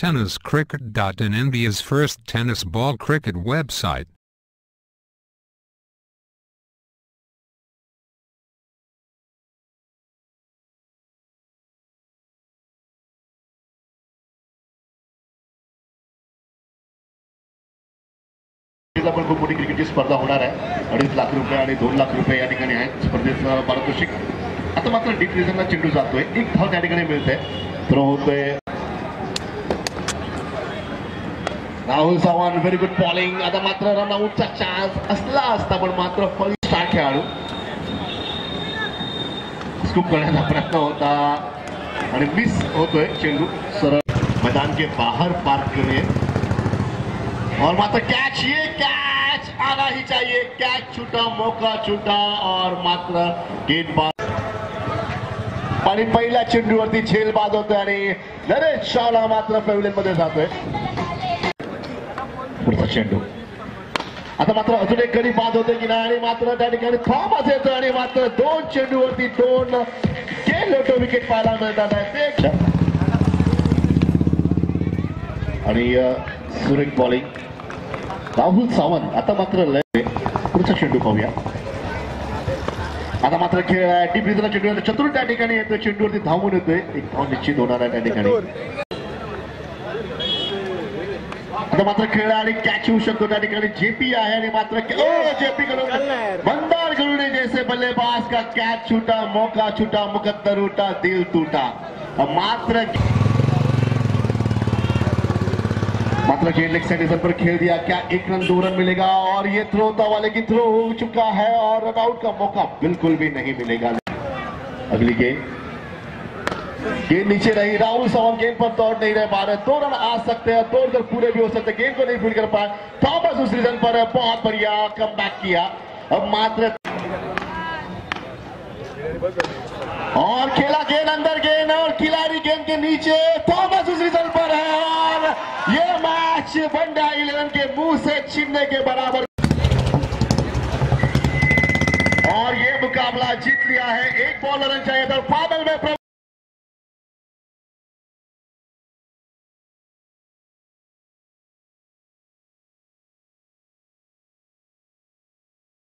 tenniscricket.in, India's first tennis ball cricket website. पण खूप मोठी क्रिकेटची स्पर्धा होणार आहे. 2.5 लाख रुपये आणि 2 लाख रुपये या ठिकाणी आहेत स्पर्धेचं पारितोषिक. आता मात्र डीप रिझनला चेंडू जातोय, एक धाव त्या ठिकाणी मिळते, थ्रो होतोय. Rahul Chavan very good bowling. आता मात्र रनआउटचा चान्स असला असता पण मात्र फर्स्ट स्टार खेळाडू स्कूप करण्याचा प्रयत्न होता आणि मिस होतोय चेंडू सरळ मैदान के बाहर पार्क करिए और मात्र कैच, ये कैच आना ही चाहिए. कैच छूटा, मौका छूटा और मात्र गेंदबाज आणि पहिल्या चेंडूवरती झेल बाद होतोय आणि नरेश शॉला मात्र पॅव्हलियन मध्ये जातोय. पुढचा चेंडू आता मात्र अजून एक गडी बाद होते की नाही आणि मात्र त्या ठिकाणी थॉमस येतोय आणि मात्र 2 चेंडूवरती 2 गेल लोटो विकेट पाहायला मिळतात आहेत आणि सुरेख बॉलिंग राहुल सावंत. आता मात्र लय पुढचा चेंडू पाहूया. आता मात्र खेळ डीप रिझनला चेंडू चतुर त्या ठिकाणी येतोय, चेंडूवरती धावून येतोय, एक धाव निश्चित होणार आहे त्या ठिकाणी. आता मात्र खेळ आणि कॅच होऊ शकतो त्या ठिकाणी. जेपी आहे आणि मात्र जेपी कडून मंदार गरुडे जैसे बल्लेबाज का कैच छूटा, मौका छूटा, मुकद्दर उठा, दिल टूटा. मात्र गेंद लेग साइड पर खेल दिया. क्या 1 रन 2 रन मिलेगा और ये थ्रो था वाले की थ्रो हो चुका है और रन आउट का मौका बिल्कुल भी नहीं मिलेगा. अगली गेंद नीचे रही. राहुल चव्हाण गेंद पर तोड़ नहीं रह पा रहे. 2 रन आ सकते हैं, तोड़कर पूरे भी हो सकते हैं, गेंद को नहीं फील्ड कर पाए. थॉमस दूसरी रन पर बहुत बढ़िया कम बैक किया. अब मात्र और खेला गेंद अंदर, गेंद और खिलाड़ी गेंद के नीचे. थॉमस दूसरी रन पर है और ये मैच वनडे 11 के मुंह से छीनने के बराबर और ये मुकाबला जीत लिया है. एक बॉलर चाहिए था, फाइनल में